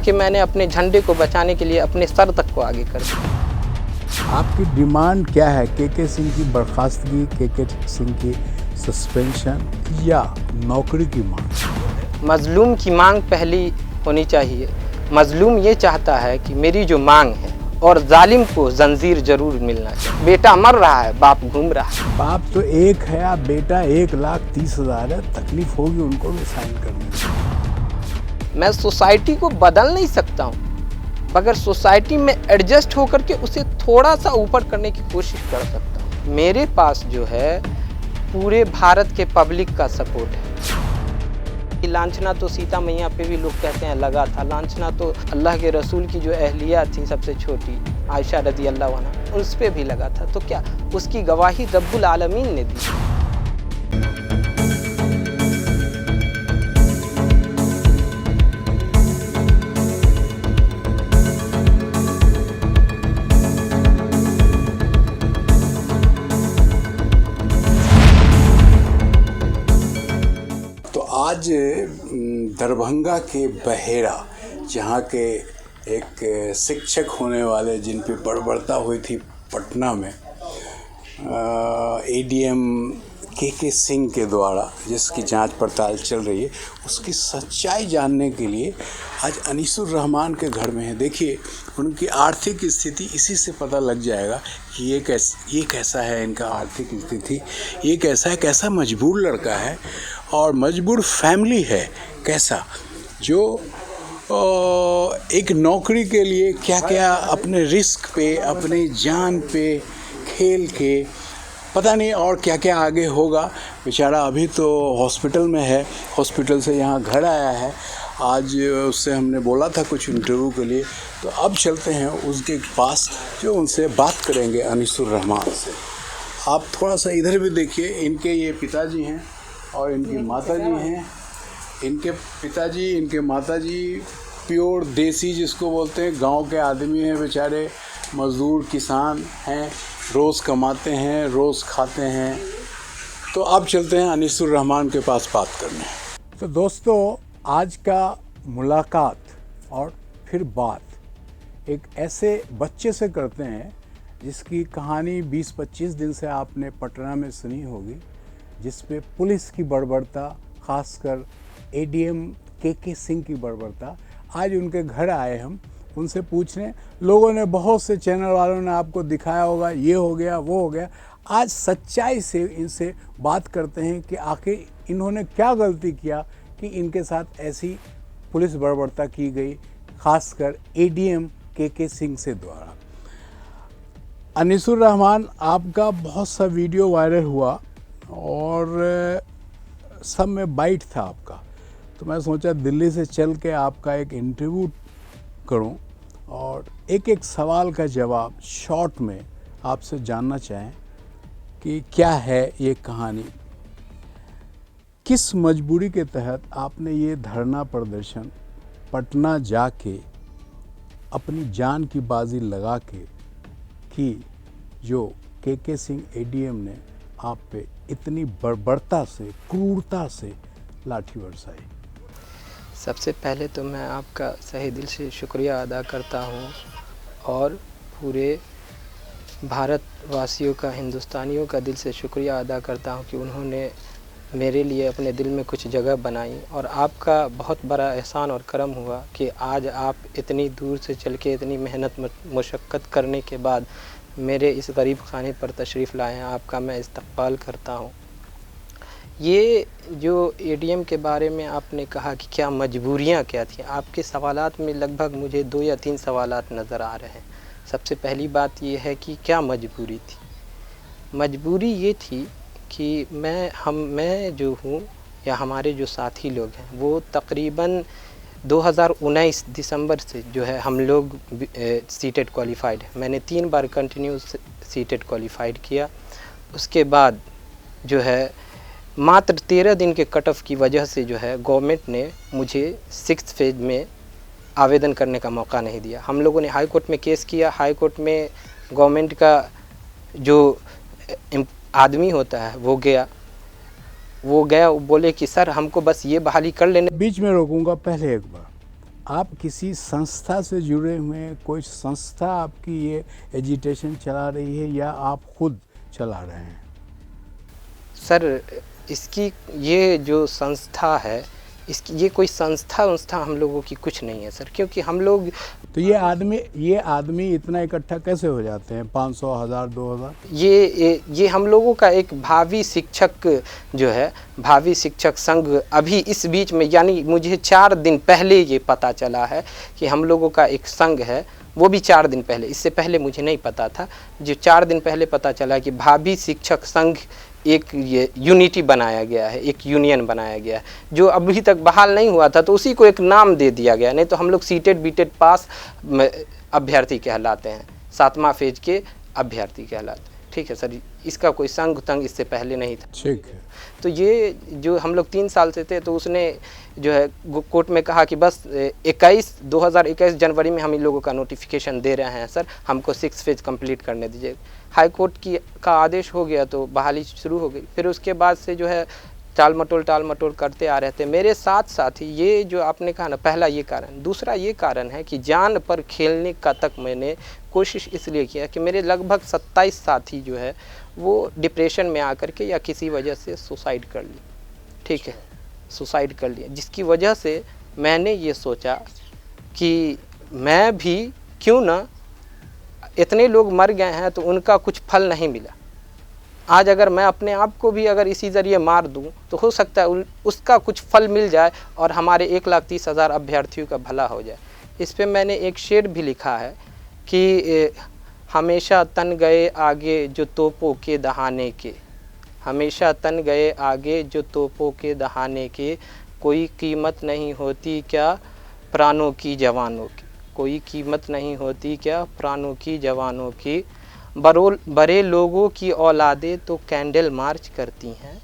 कि मैंने अपने झंडे को बचाने के लिए अपने सर तक को आगे कर दिया। आपकी डिमांड क्या है? के सिंह की बर्खास्तगी, के सिंह की सस्पेंशन या नौकरी की मांग? मजलूम की मांग पहली होनी चाहिए। मजलूम ये चाहता है कि मेरी जो मांग है, और जालिम को जंजीर जरूर मिलना चाहिए। बेटा मर रहा है, बाप घूम रहा है। बाप तो एक है, आप बेटा 1,30,000 है। तकलीफ होगी उनको भी साइन करने में। मैं सोसाइटी को बदल नहीं सकता हूँ, मगर सोसाइटी में एडजस्ट होकर के उसे थोड़ा सा ऊपर करने की कोशिश कर सकता हूँ। मेरे पास जो है पूरे भारत के पब्लिक का सपोर्ट है। लांछना तो सीता मैया पे भी लोग कहते हैं लगा था। लांछना तो अल्लाह के रसूल की जो अहलिया थी सबसे छोटी, आयशा रज़ी अल्लाह अन्हा, उस पे भी लगा था। तो क्या उसकी गवाही रब्बुल आलमीन ने दी। आज दरभंगा के बहेड़ा, जहाँ के एक शिक्षक होने वाले जिन पे बर्बरता हुई थी पटना में, एडीएम के सिंह के द्वारा, जिसकी जांच पड़ताल चल रही है, उसकी सच्चाई जानने के लिए आज अनीसुर रहमान के घर में है। देखिए उनकी आर्थिक स्थिति इसी से पता लग जाएगा कि ये कैसा है इनका आर्थिक स्थिति, ये कैसा मजबूर लड़का है और मजबूर फैमिली है कैसा, जो एक नौकरी के लिए क्या क्या अपने रिस्क पे, अपनी जान पे खेल के, पता नहीं और क्या क्या आगे होगा। बेचारा अभी तो हॉस्पिटल में है, हॉस्पिटल से यहाँ घर आया है। आज उससे हमने बोला था कुछ इंटरव्यू के लिए, तो अब चलते हैं उसके पास, जो उनसे बात करेंगे अनीसुर रहमान से। आप थोड़ा सा इधर भी देखिए, इनके ये पिताजी हैं और इनकी माताजी हैं। इनके पिताजी, इनके माताजी प्योर देसी जिसको बोलते हैं, गांव के आदमी हैं बेचारे, मज़दूर किसान हैं, रोज़ कमाते हैं, रोज़ खाते हैं। तो अब चलते हैं अनीसुर रहमान के पास बात करने। तो दोस्तों, आज का मुलाकात और फिर बात एक ऐसे बच्चे से करते हैं जिसकी कहानी 20-25 दिन से आपने पटना में सुनी होगी, जिस पे पुलिस की बर्बरता, खासकर एडीएम के सिंह की बर्बरता। आज उनके घर आए हम उनसे पूछने। लोगों ने, बहुत से चैनल वालों ने आपको दिखाया होगा, ये हो गया वो हो गया। आज सच्चाई से इनसे बात करते हैं कि आखिर इन्होंने क्या गलती किया कि इनके साथ ऐसी पुलिस बर्बरता की गई, खासकर एडीएम के सिंह से द्वारा। अनीसुर रहमान, आपका बहुत सा वीडियो वायरल हुआ और सब में बाइट था आपका, तो मैं सोचा दिल्ली से चल के आपका एक इंटरव्यू करूं और एक एक सवाल का जवाब शॉर्ट में आपसे जानना चाहें कि क्या है ये कहानी, किस मजबूरी के तहत आपने ये धरना प्रदर्शन पटना जाके अपनी जान की बाजी लगा के की, जो के सिंह एडीएम ने आप पे इतनी बर्बरता से, क्रूरता से लाठी बरसाई। सबसे पहले तो मैं आपका सही दिल से शुक्रिया अदा करता हूँ और पूरे भारतवासियों का, हिंदुस्तानियों का दिल से शुक्रिया अदा करता हूँ कि उन्होंने मेरे लिए अपने दिल में कुछ जगह बनाई। और आपका बहुत बड़ा एहसान और करम हुआ कि आज आप इतनी दूर से चल के, इतनी मेहनत मुशक्क़त करने के बाद मेरे इस गरीब खाने पर तशरीफ़ लाए हैं। आपका मैं इस्तक़बाल करता हूँ। ये जो एडीएम के बारे में आपने कहा कि क्या मजबूरियाँ क्या थी, आपके सवालात में लगभग मुझे 2 या 3 सवालात नज़र आ रहे हैं। सबसे पहली बात ये है कि क्या मजबूरी थी। मजबूरी ये थी कि मैं जो हूँ या हमारे जो साथी लोग हैं, वो तकरीबन 2019 दिसंबर से जो है हम लोग सीटेट क्वालिफाइड है। मैंने 3 बार कंटिन्यू सीटेट क्वालिफाइड किया। उसके बाद जो है मात्र 13 दिन के कट ऑफ की वजह से जो है गवर्नमेंट ने मुझे 6th फेज में आवेदन करने का मौका नहीं दिया। हम लोगों ने हाई कोर्ट में केस किया। हाई कोर्ट में गवर्नमेंट का जो आदमी होता है वो गया, वो बोले कि सर हमको बस ये बहाली कर लेने। बीच में रोकूंगा। पहले एक बार आप किसी संस्था से जुड़े हुए हैं? कोई संस्था आपकी ये एजिटेशन चला रही है या आप खुद चला रहे हैं? सर इसकी ये जो संस्था है, इसकी ये कोई संस्था हम लोगों की कुछ नहीं है सर, क्योंकि हम लोग तो ये आदमी इतना इकट्ठा कैसे हो जाते हैं? 500, 1000, 2000? ये हम लोगों का एक भावी शिक्षक जो है, भावी शिक्षक संघ, अभी इस बीच में, यानी मुझे 4 दिन पहले ये पता चला है कि हम लोगों का एक संघ है, वो भी 4 दिन पहले, इससे पहले मुझे नहीं पता था। जो 4 दिन पहले पता चला कि भावी शिक्षक संघ एक ये यूनिटी बनाया गया है, एक यूनियन बनाया गया है, जो अभी तक बहाल नहीं हुआ था, तो उसी को एक नाम दे दिया गया। नहीं तो हम लोग सीटेड बीटेड पास अभ्यर्थी कहलाते हैं, 7वां फेज के अभ्यर्थी कहलाते हैं। ठीक है सर, इसका कोई संघ तंग इससे पहले नहीं था। ठीक है। तो ये जो हम लोग 3 साल से थे, तो उसने जो है कोर्ट में कहा कि बस 2021 जनवरी में हम इन लोगों का नोटिफिकेशन दे रहे हैं सर, हमको 6 फेज कंप्लीट करने दीजिए। हाई कोर्ट का आदेश हो गया तो बहाली शुरू हो गई। फिर उसके बाद से जो है टाल मटोल करते आ रहे थे मेरे साथ ही। ये जो आपने कहा ना, पहला ये कारण। दूसरा ये कारण है कि जान पर खेलने का तक मैंने कोशिश इसलिए किया कि मेरे लगभग 27 साथी जो है वो डिप्रेशन में आकर के या किसी वजह से सुसाइड कर ली। ठीक है, सुसाइड कर लिया, जिसकी वजह से मैंने ये सोचा कि मैं भी क्यों ना, इतने लोग मर गए हैं तो उनका कुछ फल नहीं मिला, आज अगर मैं अपने आप को भी अगर इसी ज़रिए मार दूं तो हो सकता है उसका कुछ फल मिल जाए और हमारे 1,30,000 अभ्यर्थियों का भला हो जाए। इस पे मैंने एक शेर भी लिखा है कि हमेशा तन गए आगे जो तोपों के दहाने के, हमेशा तन गए आगे जो तोपों के दहाने के, कोई कीमत नहीं होती क्या प्राणों की जवानों की, कोई कीमत नहीं होती क्या प्राणों की जवानों की। बड़े लोगों की औलादें तो कैंडल मार्च करती हैं,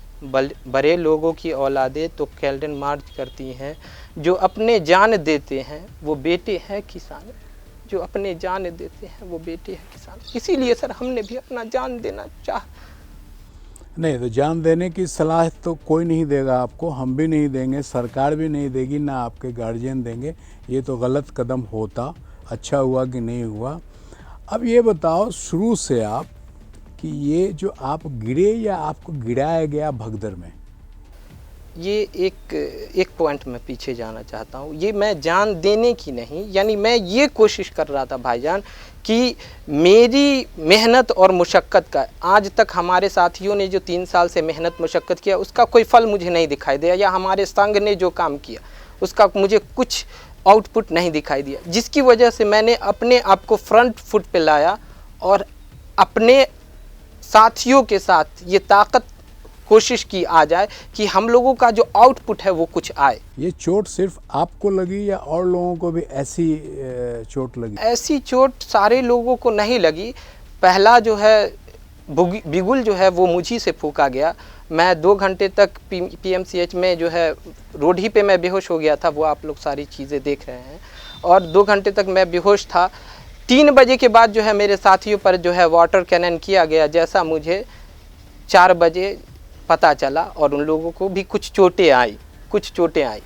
बड़े लोगों की औलादें तो कैंडल मार्च करती हैं, जो अपने जान देते हैं वो बेटे हैं किसान, जो अपने जान देते हैं वो बेटे हैं किसान। इसीलिए सर हमने भी अपना जान देना चाह। नहीं, तो जान देने की सलाह तो कोई नहीं देगा आपको, हम भी नहीं देंगे, सरकार भी नहीं देगी, ना आपके गार्जियन देंगे। ये तो गलत कदम होता। अच्छा हुआ कि नहीं हुआ। अब ये बताओ शुरू से आप कि ये जो आप गिरे या आपको गिराया गया भगदड़ में? ये एक पॉइंट में पीछे जाना चाहता हूँ। ये मैं जान देने की नहीं, यानी मैं ये कोशिश कर रहा था भाईजान कि मेरी मेहनत और मुशक्क़त का, आज तक हमारे साथियों ने जो 3 साल से मेहनत मुशक्क़त किया उसका कोई फल मुझे नहीं दिखाई दिया, या हमारे संघ ने जो काम किया उसका मुझे कुछ आउटपुट नहीं दिखाई दिया, जिसकी वजह से मैंने अपने आप को फ्रंट फुट पे लाया और अपने साथियों के साथ ये ताकत कोशिश की आ जाए कि हम लोगों का जो आउटपुट है वो कुछ आए। ये चोट सिर्फ आपको लगी या और लोगों को भी ऐसी चोट लगी? ऐसी चोट सारे लोगों को नहीं लगी। पहला जो है बिगुल जो है वो मुझी से फूका गया। मैं 2 घंटे तक PMCH में जो है रोड ही पे मैं बेहोश हो गया था, वो आप लोग सारी चीज़ें देख रहे हैं, और 2 घंटे तक मैं बेहोश था। 3 बजे के बाद जो है मेरे साथियों पर जो है वाटर कैनन किया गया, जैसा मुझे 4 बजे पता चला, और उन लोगों को भी कुछ चोटें आई।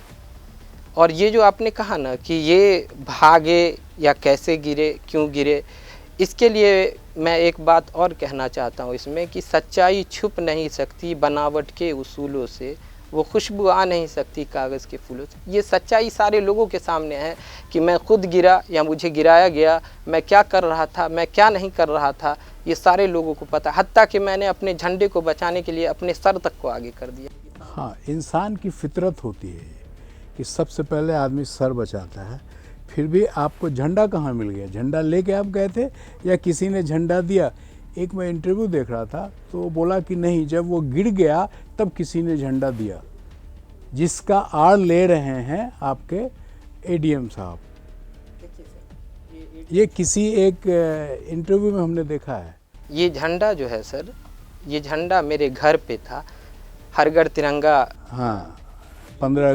और ये जो आपने कहा ना कि ये भागे या कैसे गिरे, क्यों गिरे, इसके लिए मैं एक बात और कहना चाहता हूँ इसमें कि सच्चाई छुप नहीं सकती बनावट के उसूलों से, वो खुशबू आ नहीं सकती कागज़ के फूलों से। ये सच्चाई सारे लोगों के सामने है कि मैं खुद गिरा या मुझे गिराया गया, मैं क्या कर रहा था, मैं क्या नहीं कर रहा था, ये सारे लोगों को पता। हत्ता कि मैंने अपने झंडे को बचाने के लिए अपने सर तक को आगे कर दिया। हाँ, इंसान की फितरत होती है कि सबसे पहले आदमी सर बचाता है। फिर भी आपको झंडा कहाँ मिल गया? झंडा लेके आप गए थे या किसी ने झंडा दिया? एक मैं इंटरव्यू देख रहा था तो बोला कि नहीं, जब वो गिर गया तब किसी ने झंडा दिया, जिसका आड़ ले रहे हैं आपके ADM साहब। ये किसी एक इंटरव्यू में हमने देखा है। ये झंडा जो है सर, ये झंडा मेरे घर पे था, हर घर तिरंगा। हाँ, 15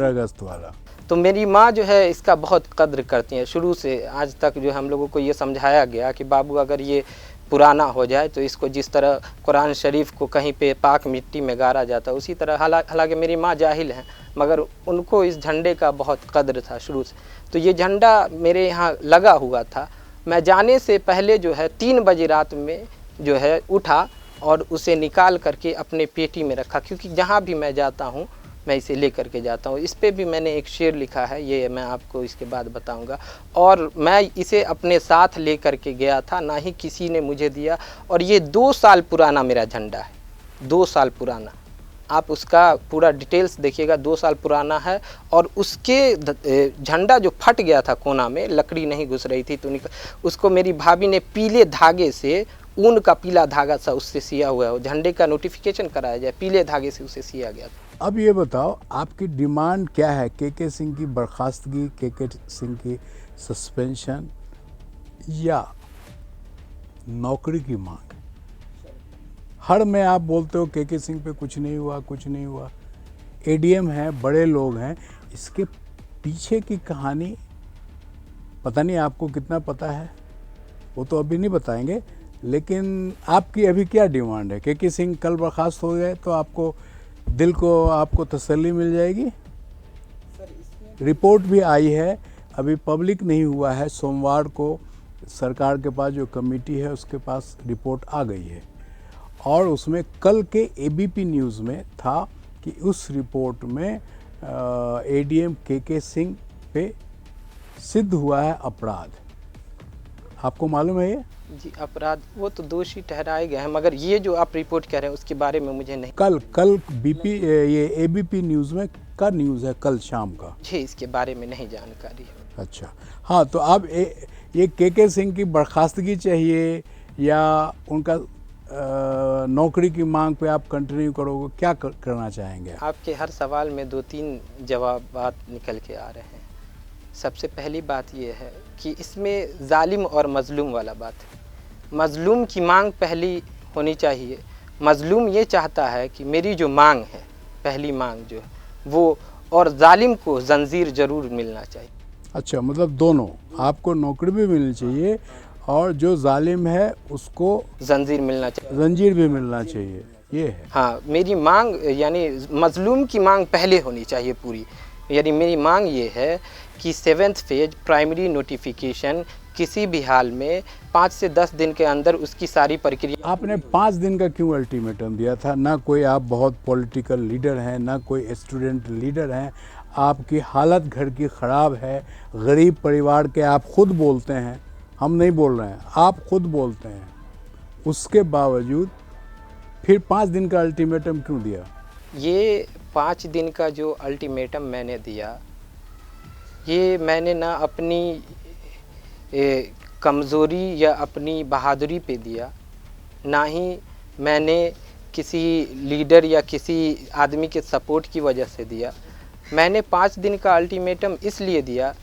अगस्त वाला। तो मेरी माँ जो है इसका बहुत कद्र करती हैं। शुरू से आज तक जो हम लोगों को ये समझाया गया कि बाबू अगर ये पुराना हो जाए, तो इसको जिस तरह कुरान शरीफ को कहीं पे पाक मिट्टी में गाड़ा जाता है, उसी तरह हालांकि मेरी माँ जाहिल हैं, मगर उनको इस झंडे का बहुत कद्र था शुरू से। तो ये झंडा मेरे यहाँ लगा हुआ था। मैं जाने से पहले जो है 3 बजे रात में जो है उठा और उसे निकाल करके अपने पेटी में रखा, क्योंकि जहाँ भी मैं जाता हूँ मैं इसे ले करके जाता हूँ। इस पे भी मैंने एक शेर लिखा है, ये मैं आपको इसके बाद बताऊँगा। और मैं इसे अपने साथ ले करके गया था, ना ही किसी ने मुझे दिया। और ये 2 साल पुराना मेरा झंडा है, 2 साल पुराना। आप उसका पूरा डिटेल्स देखिएगा, 2 साल पुराना है। और उसके झंडा जो फट गया था कोना में, लकड़ी नहीं घुस रही थी, तो उसको मेरी भाभी ने पीले धागे से, ऊन का पीला धागा सा उससे सिया हुआ है, झंडे का नोटिफिकेशन कराया जाए, पीले धागे से उसे सिया गया था। अब ये बताओ, आपकी डिमांड क्या है? के सिंह की बर्खास्तगी, के सिंह की सस्पेंशन, या नौकरी की मांग? हर में आप बोलते हो के सिंह पे कुछ नहीं हुआ, कुछ नहीं हुआ। एडीएम है, बड़े लोग हैं, इसके पीछे की कहानी पता नहीं आपको कितना पता है, वो तो अभी नहीं बताएंगे। लेकिन आपकी अभी क्या डिमांड है? के सिंह कल बर्खास्त हो गए तो आपको दिल को आपको तसल्ली मिल जाएगी? रिपोर्ट भी आई है, अभी पब्लिक नहीं हुआ है। सोमवार को सरकार के पास जो कमेटी है उसके पास रिपोर्ट आ गई है, और उसमें कल के एबीपी न्यूज़ में था कि उस रिपोर्ट में एडीएम के सिंह पे सिद्ध हुआ है अपराध। आपको मालूम है ये? जी, अपराध, वो तो दोषी ठहराए गए हैं, मगर ये जो आप रिपोर्ट कह रहे हैं उसके बारे में मुझे नहीं। कल ये एबीपी न्यूज़ में का न्यूज़ है, कल शाम का। जी, इसके बारे में नहीं जानकारी है। अच्छा, हाँ, तो अब ये के सिंह की बर्खास्तगी चाहिए या उनका नौकरी की मांग पे आप कंटिन्यू करोगे? क्या करना चाहेंगे? आपके हर सवाल में 2-3 जवाब निकल के आ रहे हैं। सबसे पहली बात ये है कि इसमें जालिम और मज़लूम वाला बात है। मज़लूम की मांग पहली होनी चाहिए। मज़लूम ये चाहता है कि मेरी जो मांग है, पहली मांग जो है वो, और जालिम को जंजीर ज़रूर मिलना चाहिए। अच्छा, मतलब दोनों, आपको नौकरी भी मिलनी चाहिए और जो जालिम है उसको जंजीर मिलना चाहिए, जंजीर भी मिलना चाहिए, ये है। हाँ, मेरी मांग यानी मज़लूम की मांग पहले होनी चाहिए पूरी। यानी मेरी मांग ये है कि 7th फेज प्राइमरी नोटिफिकेशन किसी भी हाल में 5 से 10 दिन के अंदर उसकी सारी प्रक्रिया। आपने 5 दिन का क्यों अल्टीमेटम दिया था? ना कोई आप बहुत पॉलिटिकल लीडर हैं, ना कोई स्टूडेंट लीडर हैं, आपकी हालत घर की ख़राब है, गरीब परिवार के आप खुद बोलते हैं, हम नहीं बोल रहे हैं, आप खुद बोलते हैं। उसके बावजूद फिर 5 दिन का अल्टीमेटम क्यों दिया? ये 5 दिन का जो अल्टीमेटम मैंने दिया, ये मैंने ना अपनी कमज़ोरी या अपनी बहादुरी पे दिया, ना ही मैंने किसी लीडर या किसी आदमी के सपोर्ट की वजह से दिया। मैंने 5 दिन का अल्टीमेटम इसलिए दिया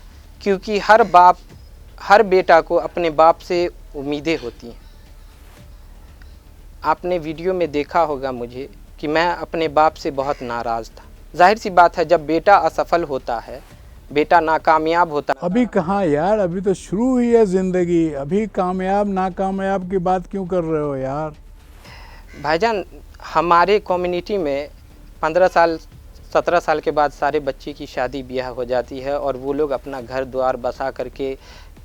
क्योंकि हर बाप, हर बेटा को अपने बाप से उम्मीदें होती हैं। आपने वीडियो में देखा होगा मुझे कि मैं अपने बाप से बहुत नाराज़ था। जाहिर सी बात है, जब बेटा असफल होता है, बेटा नाकामयाब होता है। अभी कहाँ यार, अभी तो शुरू हुई है ज़िंदगी, अभी कामयाब नाकामयाब की बात क्यों कर रहे हो यार? भाईजान, हमारे कम्युनिटी में 15 साल 17 साल के बाद सारे बच्चे की शादी ब्याह हो जाती है और वो लोग अपना घर द्वार बसा करके,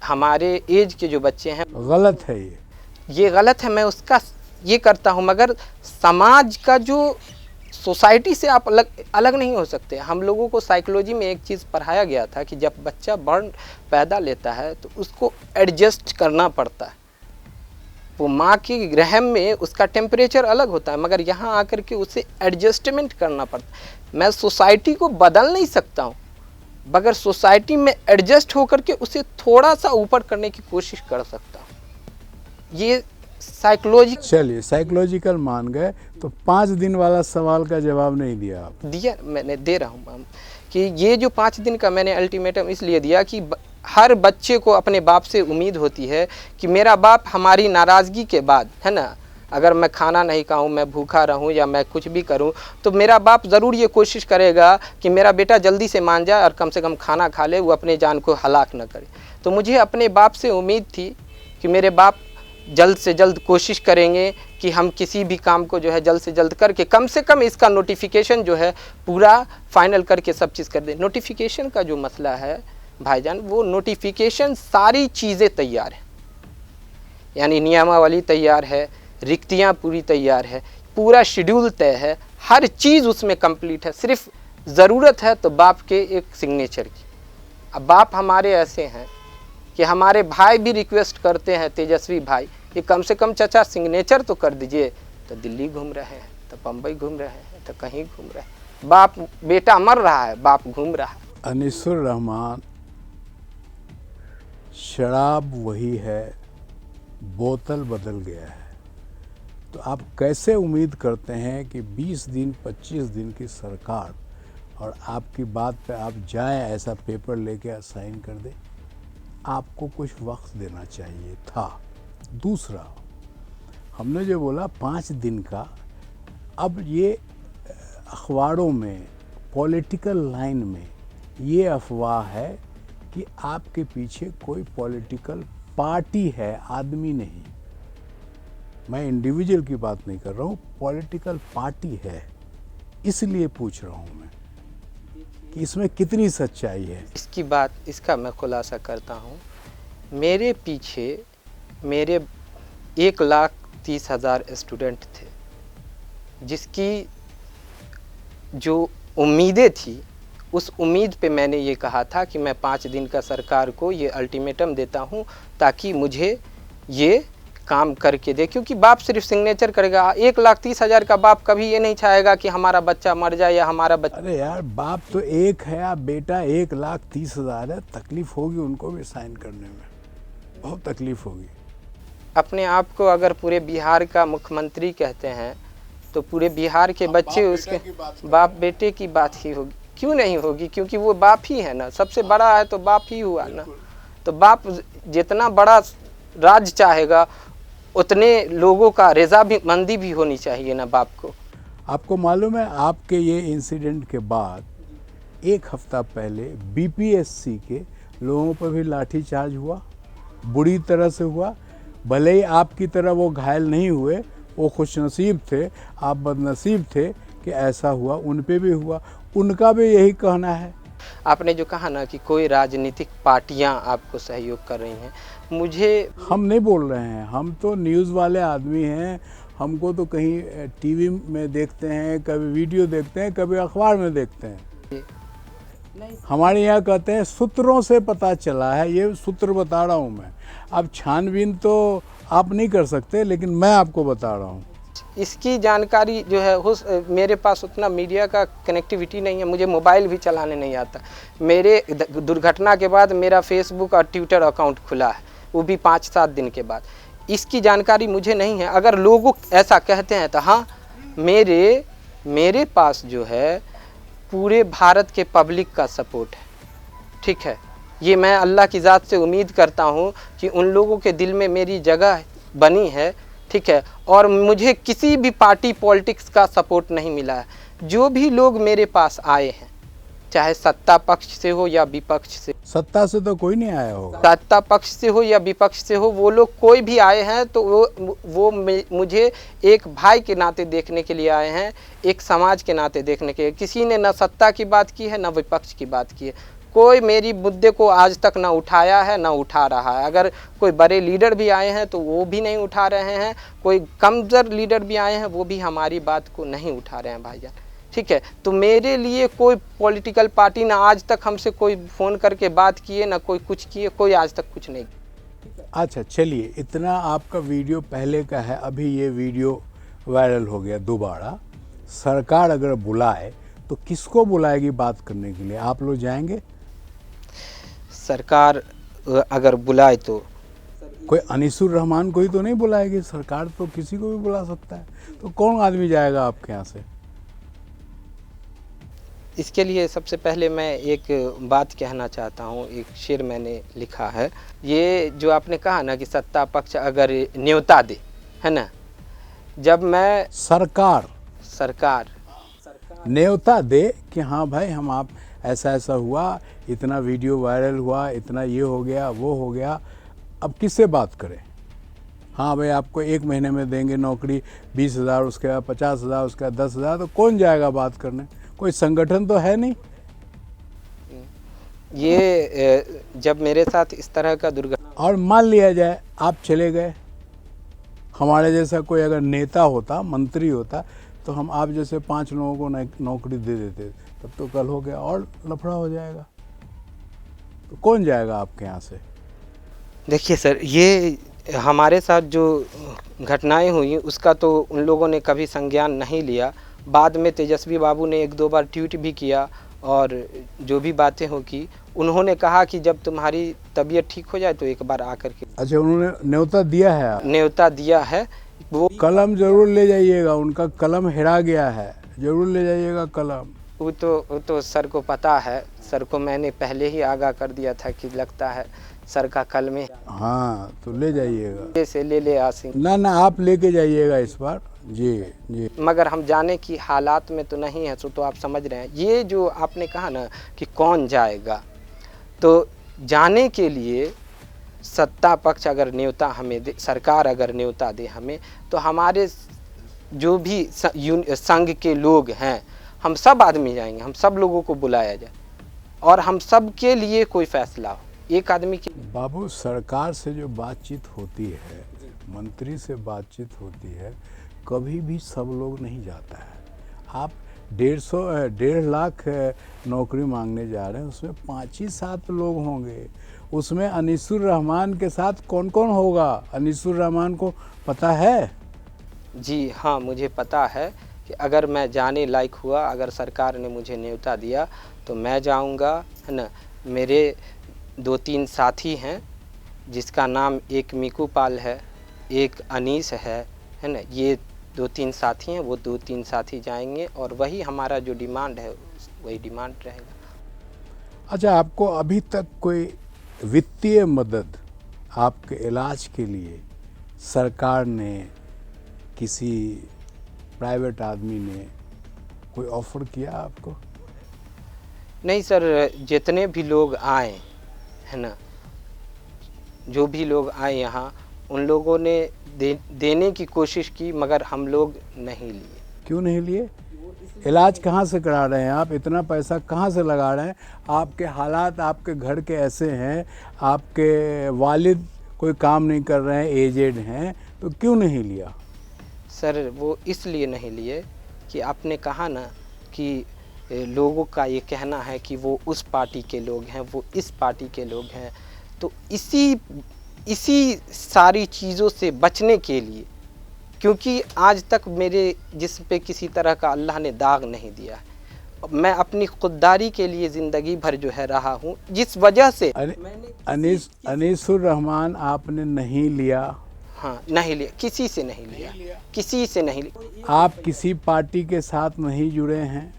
हमारे एज के जो बच्चे हैं। गलत है ये गलत है, मैं उसका ये करता हूँ, मगर समाज का जो सोसाइटी से आप अलग नहीं हो सकते। हम लोगों को साइकोलॉजी में एक चीज़ पढ़ाया गया था कि जब बच्चा बर्न पैदा लेता है तो उसको एडजस्ट करना पड़ता है। वो माँ की रहम में उसका टेम्परेचर अलग होता है, मगर यहाँ आकर के उसे एडजस्टमेंट करना पड़ता है। मैं सोसाइटी को बदल नहीं सकता हूँ, मगर सोसाइटी में एडजस्ट होकर के उसे थोड़ा सा ऊपर करने की कोशिश कर सकता हूँ। ये साइकोलॉजी। चलिए, साइकोलॉजिकल मान गए, तो 5 दिन वाला सवाल का जवाब नहीं दिया आप। दिया, मैंने दे रहा हूँ कि ये जो 5 दिन का मैंने अल्टीमेटम इसलिए दिया कि हर बच्चे को अपने बाप से उम्मीद होती है कि मेरा बाप हमारी नाराज़गी के बाद, है ना, अगर मैं खाना नहीं खाऊं, मैं भूखा रहूं या मैं कुछ भी करूं, तो मेरा बाप ज़रूर ये कोशिश करेगा कि मेरा बेटा जल्दी से मान जाए और कम से कम खाना खा ले, वो अपने जान को हलाक न करे। तो मुझे अपने बाप से उम्मीद थी कि मेरे बाप जल्द से जल्द कोशिश करेंगे कि हम किसी भी काम को जो है जल्द से जल्द करके कम से कम इसका नोटिफिकेशन जो है पूरा फाइनल करके सब चीज़ कर दें। नोटिफिकेशन का जो मसला है भाईजान, वो नोटिफिकेशन सारी चीज़ें तैयार है, यानी नियमावली तैयार है, रिक्तियाँ पूरी तैयार है, पूरा शेड्यूल तय है, हर चीज़ उसमें कंप्लीट है। सिर्फ ज़रूरत है तो बाप के एक सिग्नेचर की। अब बाप हमारे ऐसे हैं कि हमारे भाई भी रिक्वेस्ट करते हैं, तेजस्वी भाई, कि कम से कम चाचा सिग्नेचर तो कर दीजिए। तो दिल्ली घूम रहे हैं, तो बम्बई घूम रहे हैं, तो कहीं घूम रहे हैं। बाप, बेटा मर रहा है, बाप घूम रहा है। अनीसुर रहमान, शराब वही है, बोतल बदल गया है। तो आप कैसे उम्मीद करते हैं कि 20 दिन 25 दिन की सरकार और आपकी बात पे आप जाएं, ऐसा पेपर लेके साइन कर दें? आपको कुछ वक्त देना चाहिए था। दूसरा, हमने जो बोला 5 दिन का, अब ये अखबारों में, पॉलिटिकल लाइन में ये अफवाह है कि आपके पीछे कोई पॉलिटिकल पार्टी है, आदमी नहीं। मैं इंडिविजुअल की बात नहीं कर रहा हूँ, पॉलिटिकल पार्टी है। इसलिए पूछ रहा हूँ मैं कि इसमें कितनी सच्चाई है। इसका मैं खुलासा करता हूँ। मेरे पीछे मेरे 1,30,000 स्टूडेंट थे, जिसकी जो उम्मीदें थी, उस उम्मीद पे मैंने ये कहा था कि मैं 5 दिन का सरकार को ये अल्टीमेटम देता हूँ ताकि मुझे ये काम करके दे। क्योंकि बाप सिर्फ सिग्नेचर करेगा। 1,30,000 का बाप कभी ये नहीं चाहेगा कि हमारा बच्चा मर जाए या हमारा बच्चा। अरे यार, बाप तो एक है, आप बेटा 1,30,000 है। तकलीफ होगी उनको भी साइन करने में, बहुत तकलीफ होगी। अपने आप को अगर पूरे बिहार का मुख्यमंत्री कहते हैं तो पूरे बिहार के बच्चे उसके बाप बेटे की बात ही होगी। क्यों नहीं होगी? क्योंकि वो बाप ही है ना, सबसे बड़ा है तो बाप ही हुआ ना। तो बाप जितना बड़ा राज चाहेगा उतने लोगों का रजामंदी भी होनी चाहिए ना बाप को। आपको मालूम है, आपके ये इंसिडेंट के बाद 1 हफ्ता पहले बीपीएससी के लोगों पर भी लाठीचार्ज हुआ, बुरी तरह से हुआ। भले ही आपकी तरह वो घायल नहीं हुए, वो खुशनसीब थे, आप बदनसीब थे कि ऐसा हुआ। उन पे भी हुआ, उनका भी यही कहना है। आपने जो कहा ना कि कोई राजनीतिक पार्टियां आपको सहयोग कर रही हैं, हम नहीं बोल रहे हैं, हम तो न्यूज़ वाले आदमी हैं। हमको तो कहीं टीवी में देखते हैं, कभी वीडियो देखते हैं, कभी अखबार में देखते हैं। हमारे यहाँ कहते हैं सूत्रों से पता चला है, ये सूत्र बता रहा हूँ मैं। अब छानबीन तो आप नहीं कर सकते, लेकिन मैं आपको बता रहा हूँ। इसकी जानकारी जो है मेरे पास उतना मीडिया का कनेक्टिविटी नहीं है, मुझे मोबाइल भी चलाने नहीं आता। मेरे दुर्घटना के बाद मेरा फेसबुक और ट्विटर अकाउंट खुला है, वो भी 5-7 दिन के बाद। इसकी जानकारी मुझे नहीं है। अगर लोग ऐसा कहते हैं तो हाँ, मेरे पास जो है पूरे भारत के पब्लिक का सपोर्ट है, ठीक है। ये मैं अल्लाह की ज़ात से उम्मीद करता हूँ कि उन लोगों के दिल में मेरी जगह बनी है, ठीक है। और मुझे किसी भी पार्टी पॉलिटिक्स का सपोर्ट नहीं मिला है। जो भी लोग मेरे पास आए हैं, चाहे सत्ता पक्ष से हो या विपक्ष से। सत्ता से तो कोई नहीं आया होगा। सत्ता पक्ष से हो या विपक्ष से हो, वो लोग कोई भी आए हैं तो वो मुझे एक भाई के नाते देखने के लिए आए हैं, एक समाज के नाते देखने के लिए। किसी ने न सत्ता की बात की है, न विपक्ष की बात की है। कोई मेरी मुद्दे को आज तक ना उठाया है, ना उठा रहा है। अगर कोई बड़े लीडर भी आए हैं तो वो भी नहीं उठा रहे हैं। कोई कमज़ोर लीडर भी आए हैं, वो भी हमारी बात को नहीं उठा रहे हैं भाईजान, ठीक है। तो मेरे लिए कोई पॉलिटिकल पार्टी ना आज तक हमसे कोई फ़ोन करके बात किए, ना कोई कुछ किए, कोई आज तक कुछ नहीं। अच्छा चलिए, इतना आपका वीडियो पहले का है, अभी ये वीडियो वायरल हो गया दोबारा। सरकार अगर बुलाए तो किसको बुलाएगी बात करने के लिए? आप लोग जाएंगे? सरकार अगर बुलाए तो कोई अनीसुर रहमान को ही तो नहीं बुलाएगी सरकार, तो किसी को भी बुला सकता है। तो कौन आदमी जाएगा आपके यहाँ से? इसके लिए सबसे पहले मैं एक बात कहना चाहता हूँ। एक शेर मैंने लिखा है, ये जो आपने कहा ना कि सत्ता पक्ष अगर न्योता दे, है ना, जब मैं सरकार न्योता दे कि हाँ भाई, हम आप ऐसा ऐसा हुआ, इतना वीडियो वायरल हुआ, इतना ये हो गया, वो हो गया, अब किससे बात करें? हाँ भाई आपको 1 महीने में देंगे नौकरी 20,000, उसके बाद 50,000, उसके बाद 10,000, तो कौन जाएगा बात करने? कोई संगठन तो है नहीं। ये जब मेरे साथ इस तरह का दुर्घटना, और मान लिया जाए आप चले गए, हमारे जैसा कोई अगर नेता होता, मंत्री होता, तो हम आप जैसे 5 लोगों को नौकरी दे देते, तब तो कल हो गया और लफड़ा हो जाएगा। तो कौन जाएगा आपके यहाँ से? देखिए सर, ये हमारे साथ जो घटनाएं हुई उसका तो उन लोगों ने कभी संज्ञान नहीं लिया। बाद में तेजस्वी बाबू ने 1-2 बार ट्वीट भी किया और जो भी बातें हो की, उन्होंने कहा कि जब तुम्हारी तबीयत ठीक हो जाए तो एक बार आकर के। अच्छा, उन्होंने न्योता दिया है? न्योता दिया है। वो कलम जरूर ले जाइएगा, उनका कलम हेरा गया है, जरूर ले जाइएगा कलम। वो तो सर को पता है, सर को मैंने पहले ही आगाह कर दिया था कि लगता है सर का कल में। हाँ तो ले जाइएगा, से ले आसिंग। ना आप लेके जाइएगा इस बार। जी जी। मगर हम जाने की हालात में तो नहीं है, तो आप समझ रहे हैं। ये जो आपने कहा ना कि कौन जाएगा, तो जाने के लिए सत्ता पक्ष अगर न्योता हमें दे, सरकार अगर न्योता दे हमें, तो हमारे जो भी संघ के लोग हैं, हम सब आदमी जाएंगे, हम सब लोगों को बुलाया जाए और हम सब के लिए कोई फैसला हो। एक आदमी की बाबू, सरकार से जो बातचीत होती है, मंत्री से बातचीत होती है, कभी भी सब लोग नहीं जाता है। आप 1.5 लाख नौकरी मांगने जा रहे हैं, उसमें 5 ही 7 लोग होंगे। उसमें अनीसुर रहमान के साथ कौन कौन होगा? अनीसुर रहमान को पता है? जी हाँ, मुझे पता है कि अगर मैं जाने लायक हुआ, अगर सरकार ने मुझे न्योता दिया तो मैं जाऊंगा, है ना। मेरे 2-3 साथी हैं, जिसका नाम एक मीकू पाल है, एक अनीस है ना। ये 2-3 साथी हैं, वो 2-3 साथी जाएंगे और वही हमारा जो डिमांड है वही डिमांड रहेगा। अच्छा, आपको अभी तक कोई वित्तीय मदद आपके इलाज के लिए सरकार ने, किसी प्राइवेट आदमी ने कोई ऑफर किया आपको? नहीं सर, जितने भी लोग आए है ना, जो भी लोग आए यहाँ, उन लोगों ने देने की कोशिश की, मगर हम लोग नहीं लिए। क्यों नहीं लिए? इलाज कहाँ से करा रहे हैं आप? इतना पैसा कहाँ से लगा रहे हैं? आपके हालात आपके घर के ऐसे हैं, आपके वालिद कोई काम नहीं कर रहे हैं, एजेड हैं, तो क्यों नहीं लिया? सर वो इसलिए नहीं लिए कि आपने कहा ना कि लोगों का ये कहना है कि वो उस पार्टी के लोग हैं, वो इस पार्टी के लोग हैं। तो इसी सारी चीज़ों से बचने के लिए, क्योंकि आज तक मेरे जिस्म पे किसी तरह का अल्लाह ने दाग नहीं दिया है, मैं अपनी खुददारी के लिए ज़िंदगी भर जो है रहा हूँ, जिस वजह से अनीसुर रहमान आपने नहीं लिया? हाँ, नहीं लिया, किसी से नहीं लिया, किसी से नहीं लिया। आप किसी पार्टी के साथ नहीं जुड़े हैं,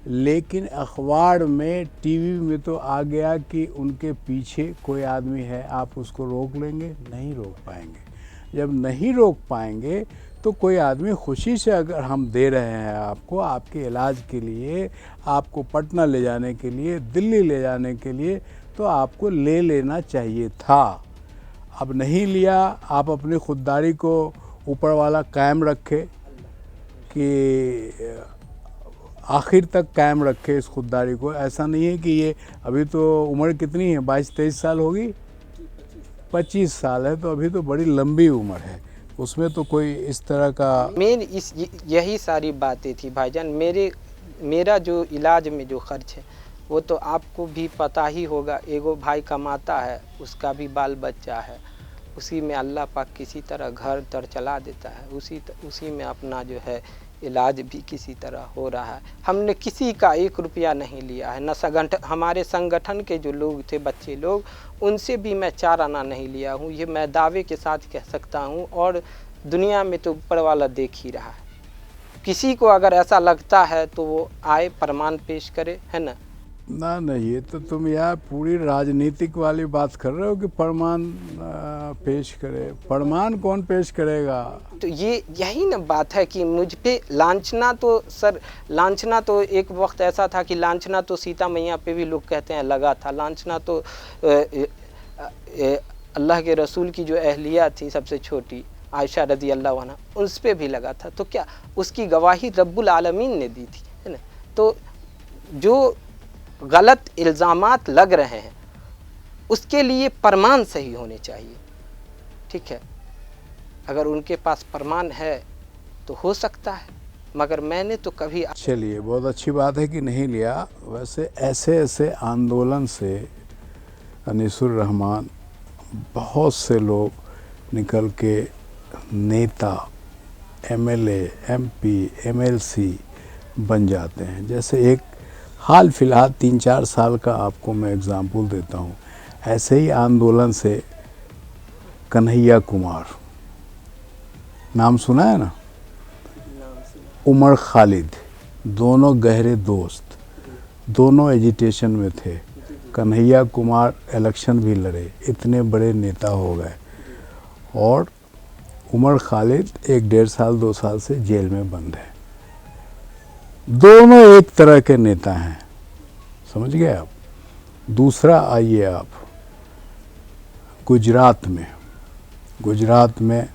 लेकिन अखबार में, टीवी में तो आ गया कि उनके पीछे कोई आदमी है। आप उसको रोक लेंगे? नहीं रोक पाएंगे। जब नहीं रोक पाएंगे तो कोई आदमी खुशी से, अगर हम दे रहे हैं आपको, आपके इलाज के लिए, आपको पटना ले जाने के लिए, दिल्ली ले जाने के लिए, तो आपको ले लेना चाहिए था। अब नहीं लिया। आप अपनी खुददारी को ऊपर वाला कायम रखे, कि आखिर तक कायम रखे इस खुददारी को। ऐसा नहीं है कि ये, अभी तो उम्र कितनी है, 22-23 साल होगी, 25 साल है, तो अभी तो बड़ी लंबी उम्र है। उसमें तो कोई इस तरह का यही सारी बातें थी भाईजान। मेरा जो इलाज में जो खर्च है वो तो आपको भी पता ही होगा। एगो भाई कमाता है, उसका भी बाल बच्चा है, उसी में अल्लाह पाक किसी तरह घर तर चला देता है, उसी में अपना जो है इलाज भी किसी तरह हो रहा है। हमने किसी का 1 रुपया नहीं लिया है, न हमारे संगठन के जो लोग थे, बच्चे लोग, उनसे भी मैं 4 आना नहीं लिया हूँ। ये मैं दावे के साथ कह सकता हूँ, और दुनिया में तो ऊपर वाला देख ही रहा है। किसी को अगर ऐसा लगता है तो वो आए, प्रमाण पेश करे, है ना। ना ये तो तुम यार पूरी राजनीतिक वाली बात कर रहे हो कि प्रमाण पेश करे। प्रमाण कौन पेश करेगा? तो यही ना बात है कि मुझ पे लांछना तो सर, लांछना तो एक वक्त ऐसा था कि लांछना तो सीता मैया पे भी लोग कहते हैं लगा था। लांछना तो अल्लाह के रसूल की जो अहलिया थी सबसे छोटी आयशा रज़ी अल्लाह अन्हा, उस पे भी लगा था। तो क्या उसकी गवाही रब्बुल आलमीन ने दी थी, है ना। तो जो गलत इल्ज़ामात लग रहे हैं उसके लिए प्रमाण सही होने चाहिए, ठीक है। अगर उनके पास प्रमाण है तो हो सकता है, मगर मैंने तो कभी। चलिए, बहुत अच्छी बात है कि नहीं लिया। वैसे ऐसे ऐसे आंदोलन से अनीसुर रहमान बहुत से लोग निकल के नेता, एमएलए, एमपी, एमएलसी बन जाते हैं। जैसे एक हाल फिलहाल 3-4 साल का आपको मैं एग्जांपल देता हूँ। ऐसे ही आंदोलन से कन्हैया कुमार, नाम सुना है ना, उमर खालिद, दोनों गहरे दोस्त, दोनों एजिटेशन में थे। कन्हैया कुमार इलेक्शन भी लड़े, इतने बड़े नेता हो गए, और उमर खालिद 1-1.5 साल 2 साल से जेल में बंद है। दोनों एक तरह के नेता हैं, समझ गए आप। दूसरा आइए आप गुजरात में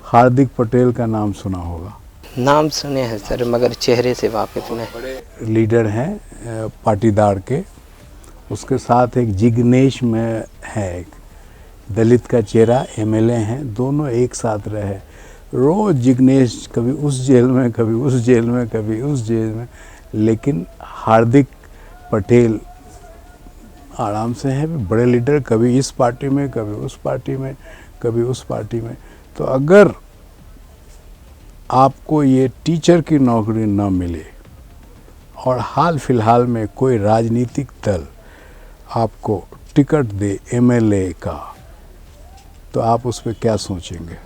हार्दिक पटेल का नाम सुना होगा। नाम सुने हैं सर, मगर चेहरे से वाकिफ नहीं। बड़े लीडर हैं पाटीदार के। उसके साथ एक जिग्नेश में है, एक दलित का चेहरा, एमएलए हैं। दोनों एक साथ रहे। रोज जिग्नेश कभी उस जेल में, कभी उस जेल में, कभी उस जेल में, लेकिन हार्दिक पटेल आराम से हैं, बड़े लीडर, कभी इस पार्टी में, कभी उस पार्टी में, कभी उस पार्टी में। तो अगर आपको ये टीचर की नौकरी न मिले और हाल फिलहाल में कोई राजनीतिक दल आपको टिकट दे एमएलए का, तो आप उस पर क्या सोचेंगे?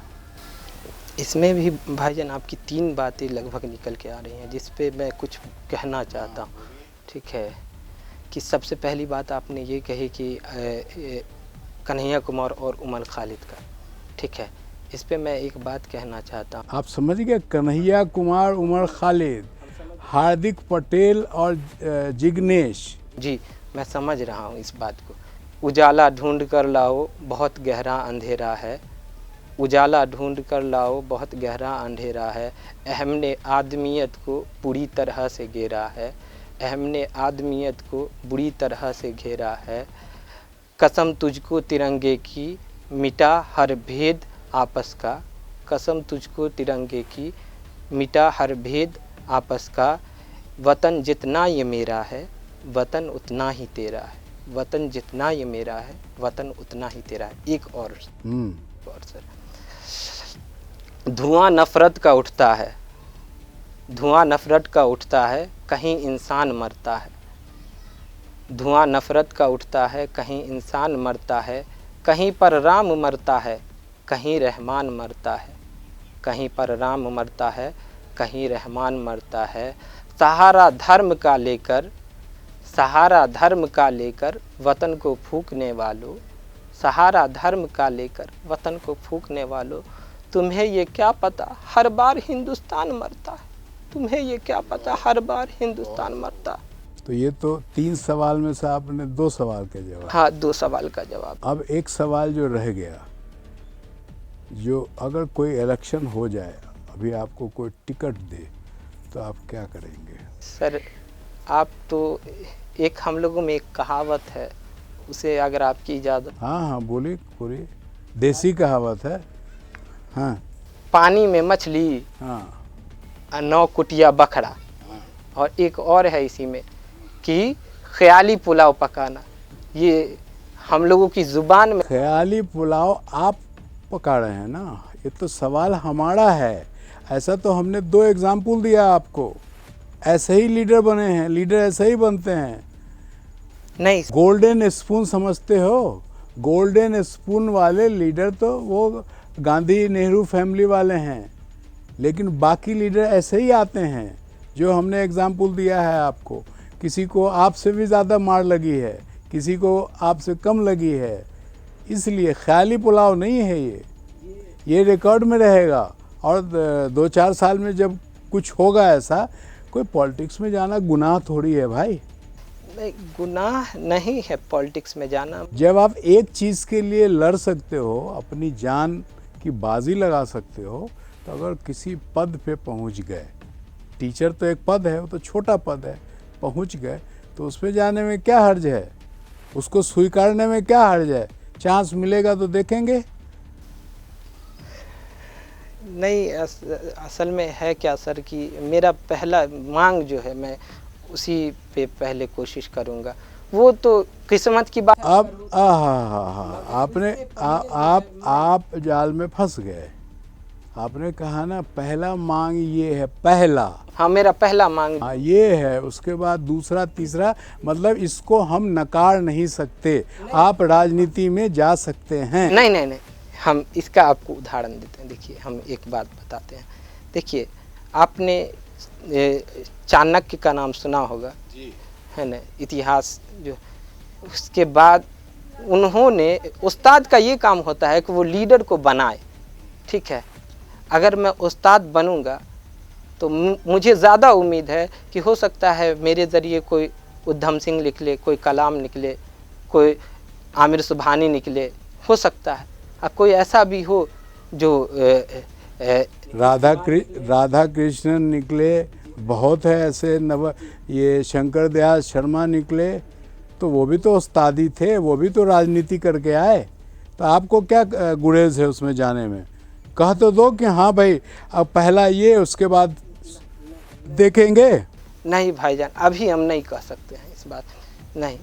इसमें भी भाईजान आपकी 3 बातें लगभग निकल के आ रही हैं, जिस पे मैं कुछ कहना चाहता हूँ, ठीक है। कि सबसे पहली बात आपने ये कही कि कन्हैया कुमार और उमर खालिद का, ठीक है। इस पे मैं एक बात कहना चाहता हूँ। आप समझ गए? कन्हैया कुमार, उमर खालिद, हार्दिक पटेल और जिग्नेश। जी, मैं समझ रहा हूँ इस बात को। उजाला ढूंढ कर लाओ बहुत गहरा अंधेरा है, उजाला ढूंढ कर लाओ बहुत गहरा अंधेरा है, अहम ने आदमियत को बुरी तरह से घेरा है, अहम ने आदमियत को बुरी तरह से घेरा है। कसम तुझको तिरंगे की मिटा हर भेद आपस का, कसम तुझको तिरंगे की मिटा हर भेद आपस का, वतन जितना ये मेरा है वतन उतना ही तेरा है, वतन जितना ये मेरा है वतन उतना ही तेरा है। एक और सर, धुआं नफरत का उठता है, धुआं नफरत का उठता है, कहीं इंसान मरता है, धुआं नफरत का उठता है, कहीं इंसान मरता है, कहीं पर राम मरता है, कहीं रहमान मरता है, कहीं पर राम मरता है, कहीं रहमान मरता है। सहारा धर्म का लेकर, सहारा धर्म का लेकर वतन को फूंकने वालों, सहारा धर्म का लेकर वतन को फूंकने वालों, तुम्हें ये क्या पता हर बार हिंदुस्तान मरता है, तुम्हें ये क्या पता हर बार हिंदुस्तान मरता। तो ये तो 3 सवाल में से आपने 2 सवाल के जवाब। हाँ, 2 सवाल का जवाब। अब एक सवाल जो रह गया, जो अगर कोई इलेक्शन हो जाए, अभी आपको कोई टिकट दे, तो आप क्या करेंगे? सर, आप तो एक हम लोगों में एक कहावत है, उसे अगर आपकी इजाज़त। हाँ, बोलिए बोलिए, देसी कहावत है। हाँ, पानी में मछली, हाँ, 9 कुटिया बकरा, और एक और है इसी में कि ख्याली पुलाव पकाना। ये हम लोगों की ज़ुबान में। ख्याली पुलाव आप पका रहे हैं ना, ये तो सवाल हमारा है। ऐसा तो हमने 2 एग्जाम्पल दिया आपको। ऐसे ही लीडर बने हैं, लीडर ऐसे ही बनते हैं। नहीं, गोल्डन स्पून समझते हो? गोल्डन स्पून वाले लीडर तो वो गांधी नेहरू फैमिली वाले हैं, लेकिन बाकी लीडर ऐसे ही आते हैं जो हमने एग्जाम्पल दिया है आपको। किसी को आपसे भी ज़्यादा मार लगी है, किसी को आपसे कम लगी है, इसलिए ख्याली पुलाव नहीं है ये रिकॉर्ड में रहेगा। और 2-4 साल में जब कुछ होगा ऐसा, कोई पॉलिटिक्स में जाना गुनाह थोड़ी है भाई। नहीं, गुनाह नहीं है पॉलिटिक्स में जाना। जब आप एक चीज़ के लिए लड़ सकते हो, अपनी जान की बाजी लगा सकते हो, तो अगर किसी पद पे पहुंच गए, टीचर तो एक पद है, वो तो छोटा पद है, पहुंच गए तो उस पे जाने में क्या हर्ज है, उसको स्वीकारने में क्या हर्ज है? चांस मिलेगा तो देखेंगे। नहीं, असल में है क्या सर कि मेरा पहला मांग जो है मैं उसी पे पहले कोशिश करूँगा, वो तो किस्मत की बात। अब आपने आप जाल में फंस गए। आपने कहा ना पहला मांग ये है, पहला। हाँ, मेरा पहला मांग हाँ ये है, उसके बाद दूसरा तीसरा, मतलब इसको हम नकार नहीं सकते। आप राजनीति में जा सकते हैं। नहीं नहीं नहीं, हम इसका आपको उदाहरण देते हैं। देखिए, हम एक बात बताते हैं। देखिए, आपने चाणक्य का नाम सुना होगा जी, है ना, इतिहास जो। उसके बाद उन्होंने, उस्ताद का ये काम होता है कि वो लीडर को बनाए, ठीक है। अगर मैं उस्ताद बनूंगा तो मुझे ज़्यादा उम्मीद है कि हो सकता है मेरे ज़रिए कोई उधम सिंह निकले, कोई कलाम निकले, कोई आमिर सुबहानी निकले, हो सकता है। अब कोई ऐसा भी हो जो राधा कृष्णन निकले, बहुत है ऐसे। ये शंकर दयाल शर्मा निकले, तो वो भी तो उस्तादी थे, वो भी तो राजनीति करके आए। तो आपको क्या गुरेज है उसमें जाने में? कह तो दो कि हाँ भाई अब पहला ये, उसके बाद देखेंगे। नहीं भाईजान, अभी हम नहीं कह सकते हैं इस बात। नहीं,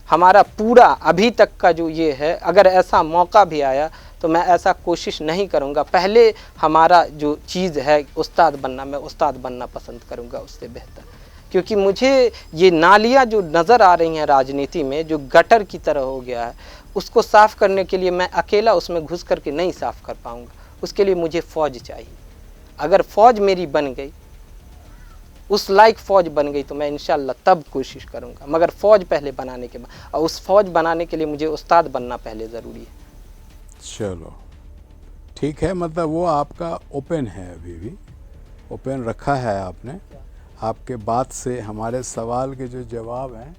हमारा पूरा अभी तक का जो ये है, अगर ऐसा मौका भी आया तो मैं ऐसा कोशिश नहीं करूँगा। पहले हमारा जो चीज़ है उस्ताद बनना, मैं उस्ताद बनना पसंद करूँगा उससे बेहतर। क्योंकि मुझे ये नालियाँ जो नज़र आ रही हैं राजनीति में, जो गटर की तरह हो गया है, उसको साफ़ करने के लिए मैं अकेला उसमें घुस करके नहीं साफ़ कर पाऊँगा। उसके लिए मुझे फ़ौज चाहिए। अगर फ़ौज मेरी बन गई, उस लायक फ़ौज बन गई, तो मैं इंशाल्लाह तब कोशिश करूँगा। मगर फ़ौज पहले बनाने के बाद, और उस फ़ौज बनाने के लिए मुझे उस्ताद बनना पहले ज़रूरी है। चलो ठीक है, मतलब वो आपका ओपन है, अभी भी ओपन रखा है आपने। आपके बात से हमारे सवाल के जो जवाब हैं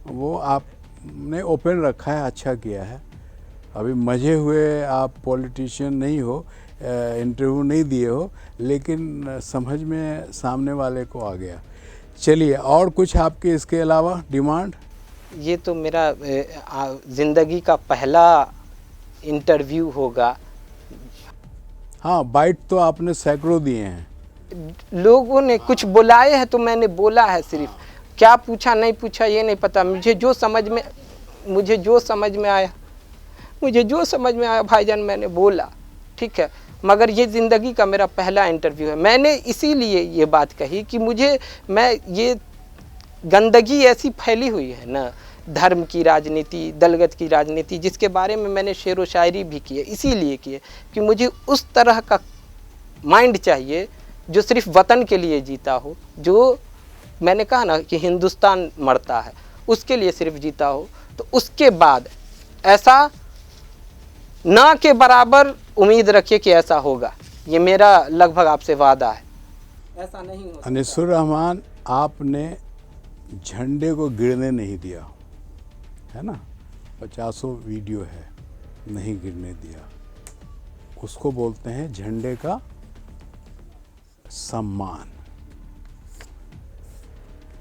वो आपने ओपन रखा है, अच्छा किया है। अभी मजे हुए आप पॉलिटिशियन नहीं हो, इंटरव्यू नहीं दिए हो, लेकिन समझ में सामने वाले को आ गया। चलिए, और कुछ आपके इसके अलावा डिमांड? ये तो मेरा ज़िंदगी का पहला इंटरव्यू होगा। हाँ, बाइट तो आपने सैकड़ों दिए हैं। लोगों ने कुछ बुलाए हैं तो मैंने बोला है सिर्फ। क्या पूछा नहीं पूछा ये नहीं पता। मुझे जो समझ में आया भाईजान मैंने बोला, ठीक है। मगर ये ज़िंदगी का मेरा पहला इंटरव्यू है। मैंने इसीलिए ये बात कही कि ये गंदगी ऐसी फैली हुई है ना, धर्म की राजनीति, दलगत की राजनीति, जिसके बारे में मैंने शेर व शायरी भी की है, इसीलिए की है कि मुझे उस तरह का माइंड चाहिए जो सिर्फ वतन के लिए जीता हो। जो मैंने कहा ना कि हिंदुस्तान मरता है, उसके लिए सिर्फ जीता हो। तो उसके बाद ऐसा ना के बराबर उम्मीद रखिए कि ऐसा होगा। ये मेरा लगभग आपसे वादा है। ऐसा नहीं हो सकता। अनिसुर रहमान, आपने झंडे को गिरने नहीं दिया, है ना? 50 वीडियो है, नहीं गिरने दिया। उसको बोलते हैं झंडे का सम्मान।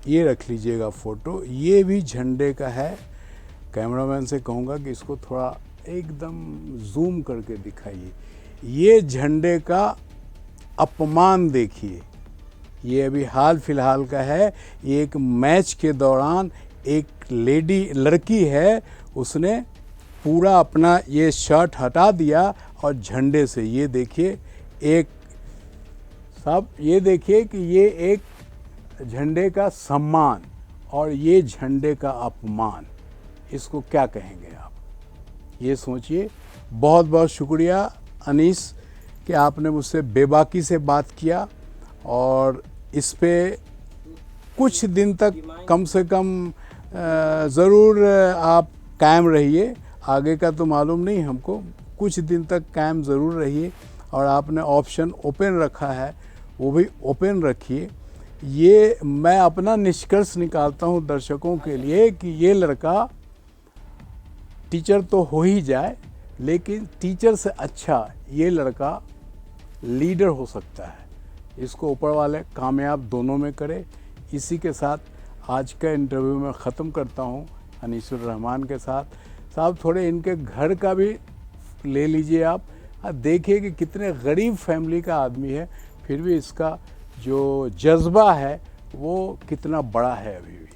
ये रख लीजिएगा फोटो, ये भी झंडे का है। कैमरामैन से कहूँगा कि इसको थोड़ा एकदम जूम करके दिखाइए। ये झंडे का अपमान देखिए। ये अभी हाल फिलहाल का है। एक मैच के दौरान एक लड़की है, उसने पूरा अपना ये शर्ट हटा दिया और झंडे से, ये देखिए, ये देखिए कि ये एक झंडे का सम्मान और ये झंडे का अपमान। इसको क्या कहेंगे आप? ये सोचिए। बहुत बहुत शुक्रिया अनीस कि आपने मुझसे बेबाकी से बात किया, और इस पे कुछ दिन तक कम से कम ज़रूर आप कायम रहिए। आगे का तो मालूम नहीं हमको, कुछ दिन तक कायम ज़रूर रहिए। और आपने ऑप्शन ओपन रखा है, वो भी ओपन रखिए ये मैं अपना निष्कर्ष निकालता हूँ दर्शकों के लिए कि ये लड़का टीचर तो हो ही जाए, लेकिन टीचर से अच्छा ये लड़का लीडर हो सकता है। इसको ऊपर वाले कामयाब दोनों में करे। इसी के साथ आज का इंटरव्यू मैं ख़त्म करता हूँ अनीसुर रहमान के साथ। साहब थोड़े इनके घर का भी ले लीजिए आप, देखिए कि कितने गरीब फैमिली का आदमी है, फिर भी इसका जो जज्बा है वो कितना बड़ा है अभी भी।